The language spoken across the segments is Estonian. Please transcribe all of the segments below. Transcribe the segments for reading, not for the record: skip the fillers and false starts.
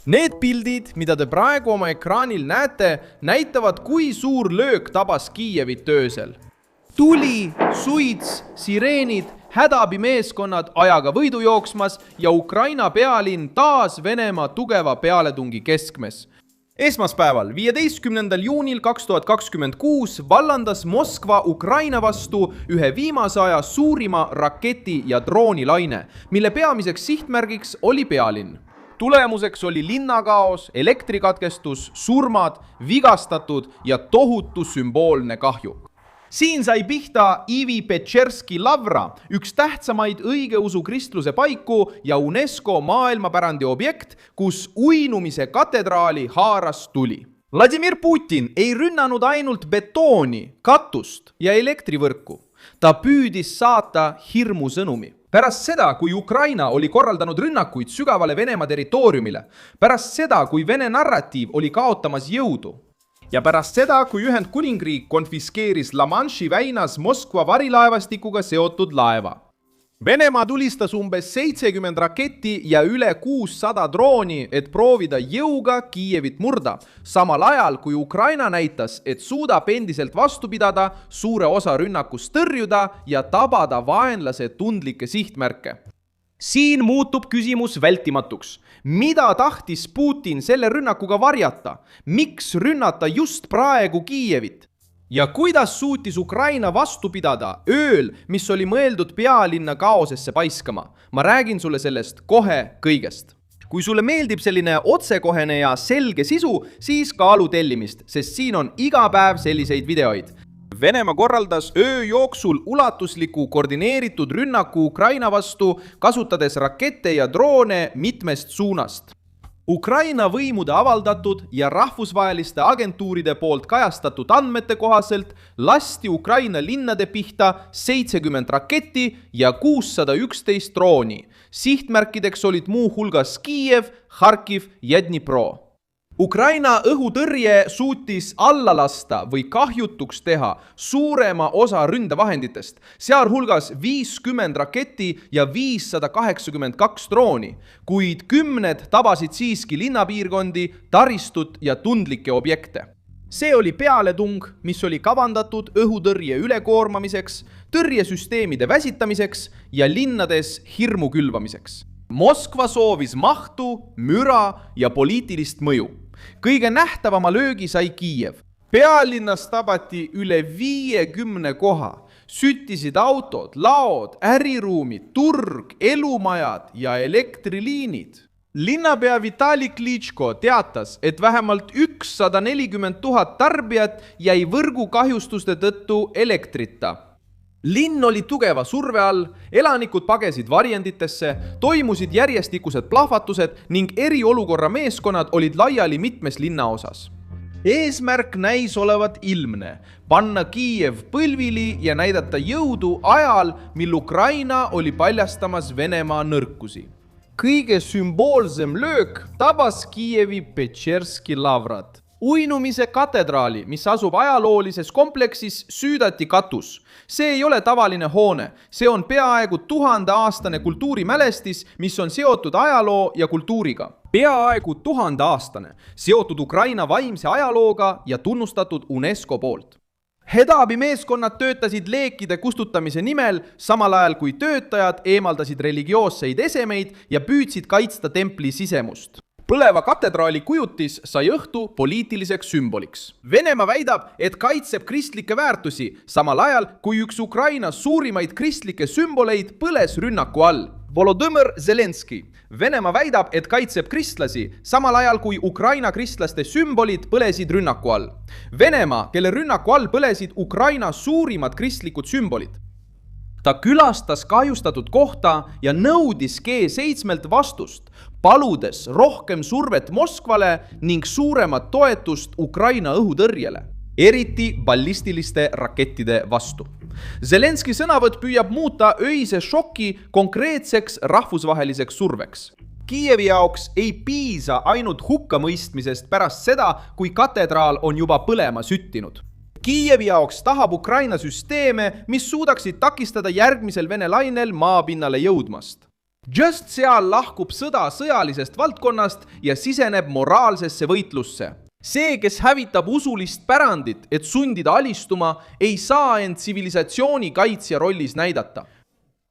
Need pildid, mida te praegu oma ekraanil näete, näitavad, kui suur löök tabas Kiievit öösel. Tuli, suits, sireenid, hädaabimeeskonnad ajaga võidu jooksmas ja Ukraina pealinn taas Venemaa tugeva pealetungi keskmes. Esmaspäeval, 15. juunil 2026 vallandas Moskva Ukraina vastu ühe viimase aja suurima raketi- ja droonilaine, mille peamiseks sihtmärgiks oli pealinn. Tulemuseks oli linnakaos, elektrikatkestus, surmad, vigastatud ja tohutu sümboolne kahju. Siin sai pihta Ivi Petšerski-Lavra, üks tähtsamaid õigeusu kristluse paiku ja UNESCO maailmapärandi objekt, kus uinumise katedraali haaras tuli. Vladimir Putin ei rünnanud ainult betooni, katust ja elektrivõrku. Ta püüdis saata hirmusõnumi. Pärast seda, kui Ukraina oli korraldanud rünnakuid sügavale Venemaa territooriumile, pärast seda, kui Vene narratiiv oli kaotamas jõudu, ja pärast seda, kui Ühendkuningriik konfiskeeris La Manche'i väinas Moskva varilaevastikuga seotud laeva. Venemaa tulistas umbes 70 raketti ja üle 600 drooni, et proovida jõuga Kiievit murda, samal ajal kui Ukraina näitas, et suudab endiselt vastu pidada, suure osa rünnakust tõrjuda ja tabada vaenlase tundlikke sihtmärke. Siin muutub küsimus vältimatuks. Mida tahtis Putin selle rünnakuga varjata? Miks rünnata just praegu Kiievit? Ja kuidas suutis Ukraina vastu pidada ööl, mis oli mõeldud pealinna kaosesse paiskama? Ma räägin sulle sellest kohe kõigest. Kui sulle meeldib selline otsekohene ja selge sisu, siis kaalu tellimist, sest siin on iga päev selliseid videoid. Venemaa korraldas öö jooksul ulatusliku koordineeritud rünnaku Ukraina vastu, kasutades rakette ja droone mitmest suunast. Ukraina võimude avaldatud ja rahvusvaheliste agentuuride poolt kajastatud andmete kohaselt lasti Ukraina linnade pihta 70 raketti ja 611 drooni. Sihtmärkideks olid muu hulgas Kiiev, Harkiv ja Dnipro. Ukraina õhutõrje suutis alla lasta või kahjutuks teha suurema osa ründevahenditest, sealhulgas 50 raketti ja 582 drooni, kuid kümned tabasid siiski linnapiirkondi, taristut ja tundlikke objekte. See oli pealetung, mis oli kavandatud õhutõrje ülekoormamiseks, tõrjesüsteemide väsitamiseks ja linnades hirmu külvamiseks. Moskva soovis mahtu, müra ja poliitilist mõju. Kõige nähtavama löögi sai Kiiev. Pealinnas tabati üle 50 koha. Süttisid autod, laod, äriruumid, turg, elumajad ja elektriliinid. Linnapea Vitali Klitschko teatas, et vähemalt 140 000 tarbijat jäi võrgukahjustuste tõttu elektrita. Linn oli tugeva surve all, elanikud pagesid varjenditesse, toimusid järjestikused plahvatused ning eriolukorra meeskonnad olid laiali mitmes linnaosas. Eesmärk näis olevat ilmne, panna Kiiev põlvili ja näidata jõudu ajal, mil Ukraina oli paljastamas Venemaa nõrkusi. Kõige sümboolsem löök tabas Kiievi Petšerski-Lavrat. Uinumise katedraali, mis asub ajaloolises kompleksis, süüdati katus. See ei ole tavaline hoone, see on peaaegu 1000-aastane kultuurimälestis, mis on seotud ajaloo ja kultuuriga. Peaaegu 1000-aastane, seotud Ukraina vaimse ajalooga ja tunnustatud UNESCO poolt. Hädaabimeeskonnad töötasid leekide kustutamise nimel, samal ajal kui töötajad eemaldasid religioosseid esemeid ja püüdsid kaitsta templi sisemust. Põleva katedraali kujutis sai õhtu poliitiliseks sümboliks. Venemaa väidab, et kaitseb kristlikke väärtusi, samal ajal kui üks Ukraina suurimaid kristlikke sümboleid põles rünnaku all. Volodõmõr Zelenski. Venemaa väidab, et kaitseb kristlasi, samal ajal kui Ukraina kristlaste sümbolid põlesid rünnaku all. Venemaa, kelle rünnaku all põlesid Ukraina suurimad kristlikud sümbolid. Ta külastas kahjustatud kohta ja nõudis G7-lt vastust, paludes rohkem survet Moskvale ning suuremat toetust Ukraina õhutõrjele, eriti ballistiliste rakettide vastu. Zelenski sõnavõtt püüab muuta öise šoki konkreetseks rahvusvaheliseks surveks. Kiievi jaoks ei piisa ainult hukkamõistmisest pärast seda, kui katedraal on juba põlema süttinud. Kiievi jaoks tahab Ukraina süsteeme, mis suudaksid takistada järgmisel Vene lainel maapinnale jõudmast. Just seal lahkub sõda sõjalisest valdkonnast ja siseneb moraalsesse võitlusse. See, kes hävitab usulist pärandit, et sundida alistuma, ei saa end tsivilisatsiooni kaitsja rollis näidata.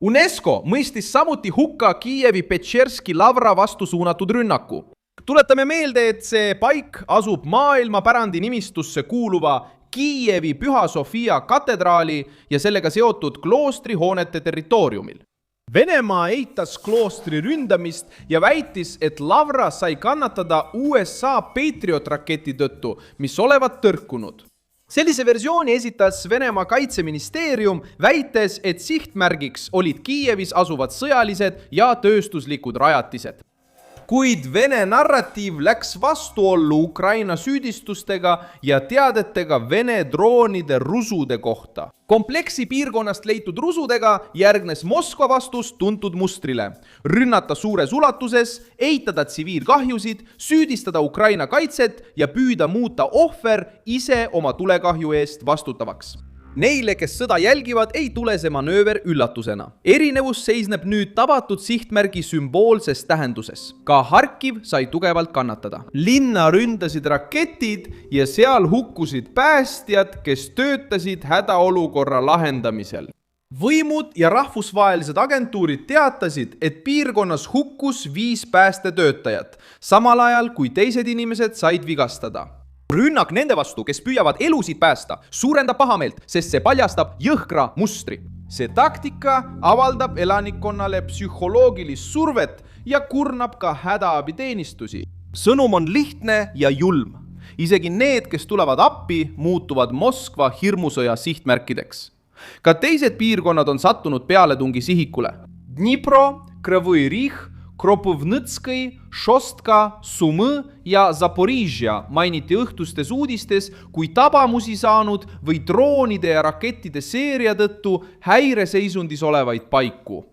UNESCO mõistis samuti hukka Kiievi Petšerski Lavra vastu suunatud rünnaku. Tuletame meelde, et see paik asub maailmapärandi nimistusse kuuluva Kiievi Püha Sofia katedraali ja sellega seotud kloostrihoonete territooriumil. Venemaa eitas kloostri ründamist ja väitis, et Lavra sai kannatada USA Patriot-raketi tõttu, mis olevat tõrkunud. Sellise versiooni esitas Venemaa kaitseministeerium, väites, et sihtmärgiks olid Kiievis asuvad sõjalised ja tööstuslikud rajatised. Kuid Vene narratiiv läks vastuollu Ukraina süüdistustega ja teadetega Vene droonide rusude kohta. Kompleksi piirkonnast leitud rusudega järgnes Moskva vastus tuntud mustrile. Rünnata suures ulatuses, eitada tsiviilkahjusid, süüdistada Ukraina kaitset ja püüda muuta ohver ise oma tulekahju eest vastutavaks. Neile, kes sõda jälgivad, ei tule see manööver üllatusena. Erinevus seisneb nüüd tabatud sihtmärgi sümboolses tähenduses. Ka Harkiv sai tugevalt kannatada. Linna ründasid raketid ja seal hukkusid päästjad, kes töötasid hädaolukorra lahendamisel. Võimud ja rahvusvahelised agentuurid teatasid, et piirkonnas hukkus 5 päästetöötajat, samal ajal kui teised inimesed said vigastada. Rünnak nende vastu, kes püüavad elusid päästa, suurendab pahameelt, sest see paljastab jõhkra mustri. See taktika avaldab elanikkonnale psühholoogilist survet ja kurnab ka hädaabiteenistusi. Sõnum on lihtne ja julm. Isegi need, kes tulevad appi, muutuvad Moskva hirmusõja sihtmärkideks. Ka teised piirkonnad on sattunud pealetungi sihikule. Dnipro, Krõvõi Rih, Kropõvnõtskõi, Šostka, Sumõ ja Zaporižja mainiti õhtustes uudistes kui tabamusi saanud või droonide ja rakettide seeria tõttu häireseisundis olevaid paiku.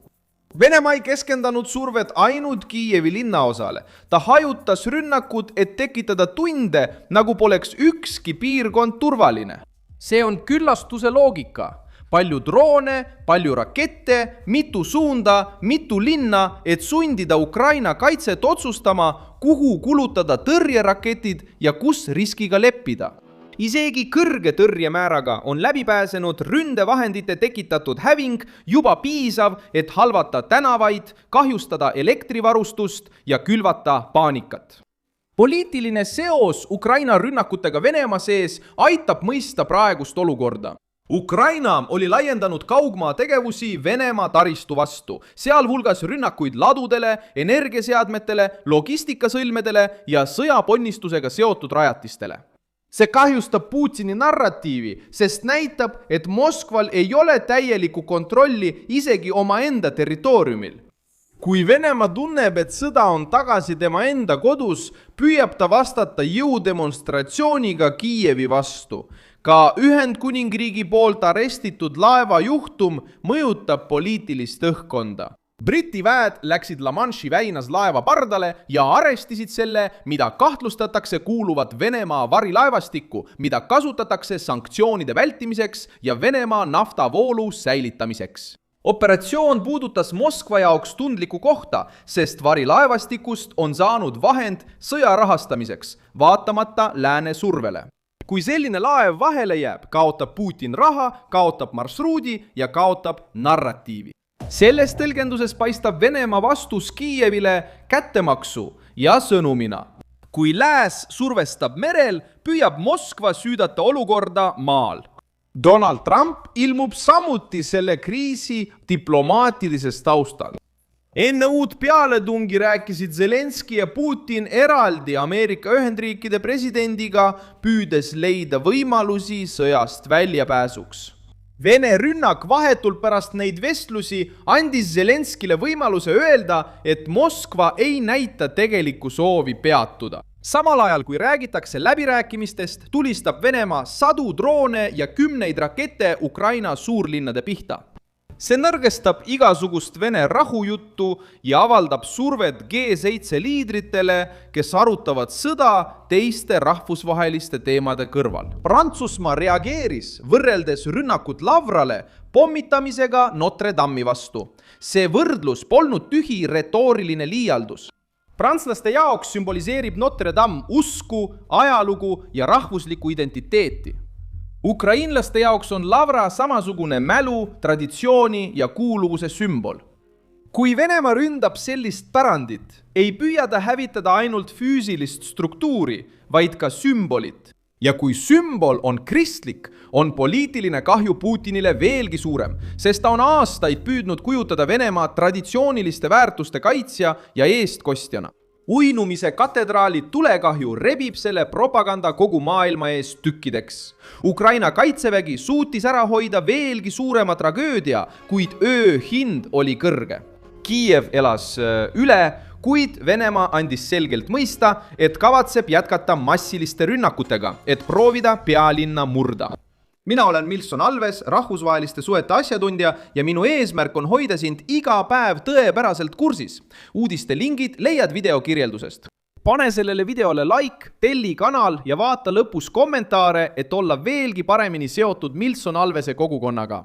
Venemaa ei keskendanud survet ainult Kiievi linnaosale. Ta hajutas rünnakud, et tekitada tunde, nagu poleks ükski piirkond turvaline. See on küllastuse loogika. Palju droone, palju rakette, mitu suunda, mitu linna, et sundida Ukraina kaitset otsustama, kuhu kulutada tõrjeraketid ja kus riskiga leppida. Isegi kõrge tõrjemääraga on läbipääsenud ründevahendite tekitatud häving juba piisav, et halvata tänavaid, kahjustada elektrivarustust ja külvata paanikat. Poliitiline seos Ukraina rünnakutega Venemaa sees aitab mõista praegust olukorda. Ukraina oli laiendanud kaugmaa tegevusi Venemaa taristu vastu, sealhulgas rünnakuid ladudele, energiaseadmetele, logistikasõlmedele ja sõjaponnistusega seotud rajatistele. See kahjustab Putini narratiivi, sest näitab, et Moskval ei ole täielikku kontrolli isegi omaenda territooriumil. Kui Venemaa tunneb, et sõda on tagasi tema enda kodus, püüab ta vastata jõudemonstratsiooniga Kiievi vastu. Ka Ühendkuningriigi poolt arestitud laeva juhtum mõjutab poliitilist õhkkonda. Briti väed läksid La Manche'i väinas laeva pardale ja arestisid selle, mida kahtlustatakse kuuluvat Venemaa varilaevastikku, mida kasutatakse sanktsioonide vältimiseks ja Venemaa naftavoolu säilitamiseks. Operatsioon puudutas Moskva jaoks tundliku kohta, sest varilaevastikust on saanud vahend sõja rahastamiseks, vaatamata lääne survele. Kui selline laev vahele jääb, kaotab Putin raha, kaotab marsruudi ja kaotab narratiivi. Selles tõlgenduses paistab Venemaa vastus Kiievile kättemaksu ja sõnumina. Kui lääs survestab merel, püüab Moskva süüdata olukorda maal. Donald Trump ilmub samuti selle kriisi diplomaatilises taustal. Enne uut pealetungi rääkisid Zelenski ja Putin eraldi Ameerika Ühendriikide presidendiga, püüdes leida võimalusi sõjast väljapääsuks. Vene rünnak vahetult pärast neid vestlusi andis Zelenskile võimaluse öelda, et Moskva ei näita tegelikku soovi peatuda. Samal ajal, kui räägitakse läbirääkimistest, tulistab Venemaa 100 droone ja 10 rakette Ukraina suurlinnade pihta. See nõrgestab igasugust Vene rahujuttu ja avaldab survet G7 liidritele, kes arutavad sõda teiste rahvusvaheliste teemade kõrval. Prantsusmaa reageeris võrreldes rünnakut Lavrale pommitamisega Notre Dame'i vastu. See võrdlus polnud tühi retooriline liialdus. Prantslaste jaoks sümboliseerib Notre Dame usku, ajalugu ja rahvuslikku identiteeti. Ukrainlaste jaoks on lavra samasugune mälu, traditsiooni ja kuuluvuse sümbol. Kui Venemaa ründab sellist pärandit, ei püüa ta hävitada ainult füüsilist struktuuri, vaid ka sümbolit. Ja kui sümbol on kristlik, on poliitiline kahju Putinile veelgi suurem, sest ta on aastaid püüdnud kujutada Venemaa traditsiooniliste väärtuste kaitsja ja eestkostjana. Uinumise katedraali tulekahju rebib selle propaganda kogu maailma ees tükkideks. Ukraina kaitsevägi suutis ära hoida veelgi suurema tragöödia, kuid öö hind oli kõrge. Kiiev elas üle, kuid Venemaa andis selgelt mõista, et kavatseb jätkata massiliste rünnakutega, et proovida pealinna murda. Mina olen Milson Alves, rahvusvaheliste suhete asjatundja ja minu eesmärk on hoida sind iga päev tõepäraselt kursis. Uudiste lingid leiad video kirjeldusest. Pane sellele videole like, telli kanal ja vaata lõpus kommentaare, et olla veelgi paremini seotud Milson Alvese kogukonnaga.